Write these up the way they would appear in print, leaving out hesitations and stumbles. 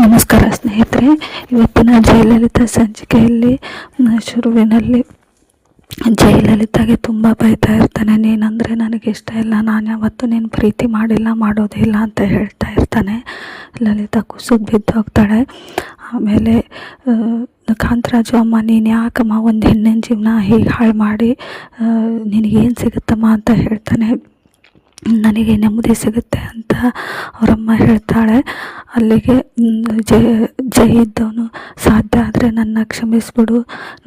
ನಮಸ್ಕಾರ ಸ್ನೇಹಿತರೆ. ಇವತ್ತಿನ ಜಯಲಲಿತಾ ಸಂಚಿಕೆಯಲ್ಲಿ ಶುರುವಿನಲ್ಲಿ ಜಯಲಲಿತಾಗೆ ತುಂಬ ಬೈತಾ ಇರ್ತಾನೆ. ನೀನಂದರೆ ನನಗೆ ಇಷ್ಟ ಇಲ್ಲ, ನಾನು ಯಾವತ್ತೂ ನೀನು ಪ್ರೀತಿ ಮಾಡಿಲ್ಲ, ಮಾಡೋದಿಲ್ಲ ಅಂತ ಹೇಳ್ತಾ ಇರ್ತಾನೆ. ಲಲಿತಾ ಕುಸಿದು ಬಿದ್ದೋಗ್ತಾಳೆ. ಆಮೇಲೆ ಕಾಂತರಾಜು, ಅಮ್ಮ ನೀನು ಯಾಕಮ್ಮ ಒಂದು ಹೆಣ್ಣಿನ ಜೀವನ ಹೀಗೆ ಹಾಳು ಮಾಡಿ ನಿನಗೇನು ಸಿಗುತ್ತಮ್ಮ ಅಂತ ಹೇಳ್ತಾನೆ. ನನಗೆ ನೆಮ್ಮದಿ ಸಿಗುತ್ತೆ ಅಂತ ಅವರಮ್ಮ ಹೇಳ್ತಾಳೆ. ಅಲ್ಲಿಗೆ ಜೈ ಇದ್ದವನು, ಸಾಧ್ಯ ಆದರೆ ನನ್ನ ಕ್ಷಮಿಸ್ಬಿಡು,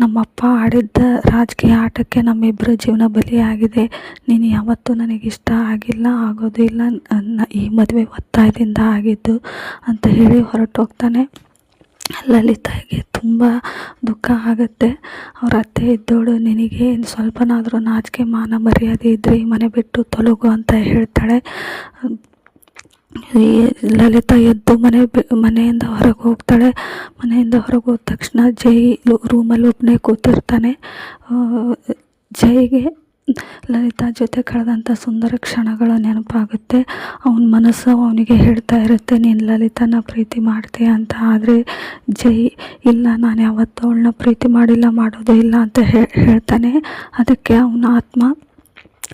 ನಮ್ಮಪ್ಪ ಆಡಿದ್ದ ರಾಜಕೀಯ ಆಟಕ್ಕೆ ನಮ್ಮಿಬ್ಬರ ಜೀವನ ಬಲಿಯಾಗಿದೆ, ನೀನು ಯಾವತ್ತೂ ನನಗಿಷ್ಟ ಆಗಿಲ್ಲ, ಆಗೋದು ಇಲ್ಲ, ಈ ಮದುವೆ ಒತ್ತಾಯದಿಂದ ಆಗಿದ್ದು ಅಂತ ಹೇಳಿ ಹೊರಟೋಗ್ತಾನೆ. ಲಲಿತಾಗೆ ತುಂಬ ದುಃಖ ಆಗುತ್ತೆ. ಅವ್ರ ಅತ್ತೆ ಇದ್ದೋಳು, ನಿನಗೆ ಸ್ವಲ್ಪನಾದರೂ ನಾಚಿಕೆ ಮಾನ ಮರ್ಯಾದೆ ಇದ್ದರೆ ಈ ಮನೆ ಬಿಟ್ಟು ತೊಲಗು ಅಂತ ಹೇಳ್ತಾಳೆ. ಲಲಿತಾ ಎದ್ದು ಮನೆಯಿಂದ ಹೊರಗೆ ಹೋಗ್ತಾಳೆ. ಮನೆಯಿಂದ ಹೊರಗೆ ಹೋದ ತಕ್ಷಣ ಜೈ ರೂಮಲ್ಲಿ ಒಬ್ಬನೇ ಕೂತಿರ್ತಾನೆ. ಜೈಗೆ ಲಲಿತಾ ಜೊತೆ ಕಳೆದಂಥ ಸುಂದರ ಕ್ಷಣಗಳ ನೆನಪಾಗುತ್ತೆ. ಅವನ ಮನಸ್ಸು ಅವನಿಗೆ ಹೇಳ್ತಾ ಇರುತ್ತೆ, ನೀನು ಲಲಿತಾನ ಪ್ರೀತಿ ಮಾಡ್ತೀಯ ಅಂತ. ಆದರೆ ಜೈ ಇಲ್ಲ, ನಾನು ಯಾವತ್ತೂ ಅವಳನ್ನ ಪ್ರೀತಿ ಮಾಡಿಲ್ಲ, ಮಾಡೋದು ಇಲ್ಲ ಅಂತ ಹೇಳ್ತಾನೆ. ಅದಕ್ಕೆ ಅವನ ಆತ್ಮ,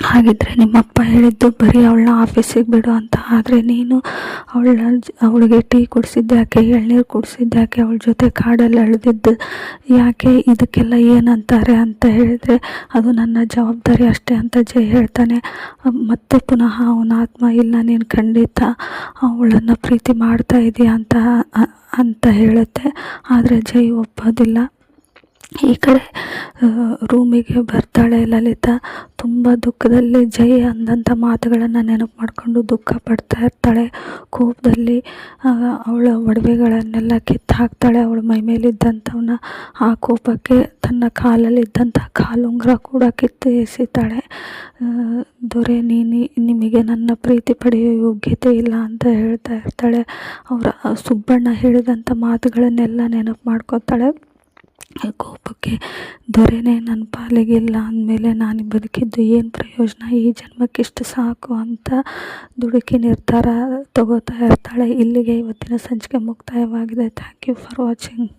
ಹಾಗಿದ್ರೆ ನಿಮ್ಮಪ್ಪ ಹೇಳಿದ್ದು ಬರೀ ಅವಳನ್ನ ಆಫೀಸಿಗೆ ಬಿಡು ಅಂತ, ಆದರೆ ನೀನು ಅವಳಿಗೆ ಟೀ ಕುಡಿಸಿದ್ಯಾಕೆ, ಎಳ್ನೀರು ಕುಡಿಸಿದ್ಯಾಕೆ, ಅವಳ ಜೊತೆ ಕಾಡಲ್ಲಿ ಅಳೆದಿದ್ದು ಯಾಕೆ, ಇದಕ್ಕೆಲ್ಲ ಏನಂತಾರೆ ಅಂತ ಹೇಳಿದರೆ ಅದು ನನ್ನ ಜವಾಬ್ದಾರಿ ಅಷ್ಟೇ ಅಂತ ಜೈ ಹೇಳ್ತಾನೆ. ಮತ್ತೆ ಪುನಃ ಅವನ ಆತ್ಮ, ಇಲ್ಲ ನೀನು ಖಂಡಿತ ಅವಳನ್ನು ಪ್ರೀತಿ ಮಾಡ್ತಾ ಇದೀಯ ಅಂತ ಹೇಳುತ್ತೆ. ಆದರೆ ಜೈ ಒಪ್ಪೋದಿಲ್ಲ. ಈ ಕಡೆ ರೂಮಿಗೆ ಬರ್ತಾಳೆ ಲಲಿತಾ. ತುಂಬ ದುಃಖದಲ್ಲಿ ಜೈ ಅಂದಂಥ ಮಾತುಗಳನ್ನು ನೆನಪು ಮಾಡಿಕೊಂಡು ದುಃಖ ಪಡ್ತಾ ಇರ್ತಾಳೆ. ಕೋಪದಲ್ಲಿ ಅವಳ ಒಡವೆಗಳನ್ನೆಲ್ಲ ಕಿತ್ತು ಹಾಕ್ತಾಳೆ. ಅವಳ ಮೈಮೇಲಿದ್ದಂಥವನ್ನ, ಆ ಕೋಪಕ್ಕೆ ತನ್ನ ಕಾಲಲ್ಲಿದ್ದಂಥ ಕಾಲುಂಗುರ ಕೂಡ ಕಿತ್ತು ಎಸಿತಾಳೆ. ದೊರೆ, ನಿಮಗೆ ನನ್ನ ಪ್ರೀತಿ ಪಡೆಯೋ ಯೋಗ್ಯತೆ ಇಲ್ಲ ಅಂತ ಹೇಳ್ತಾ ಇರ್ತಾಳೆ. ಅವರ ಸುಬ್ಬಣ್ಣ ಹೇಳಿದಂಥ ಮಾತುಗಳನ್ನೆಲ್ಲ ನೆನಪು ಮಾಡ್ಕೊತಾಳೆ. ಕೋಪಕ್ಕೆ, ದೊರೆನೇ ನನ್ನ ಪಾಲಿಗಿಲ್ಲ ಅಂದಮೇಲೆ ನಾನು ಬದುಕಿದ್ದು ಏನು ಪ್ರಯೋಜನ, ಈ ಜನ್ಮಕ್ಕಿಷ್ಟು ಸಾಕು ಅಂತ ದುಡುಕಿ ನಿರ್ಧಾರ ತಗೋತಾ ಇರ್ತಾಳೆ. ಇಲ್ಲಿಗೆ ಇವತ್ತಿನ ಸಂಚಿಕೆ ಮುಕ್ತಾಯವಾಗಿದೆ. Thank you for watching.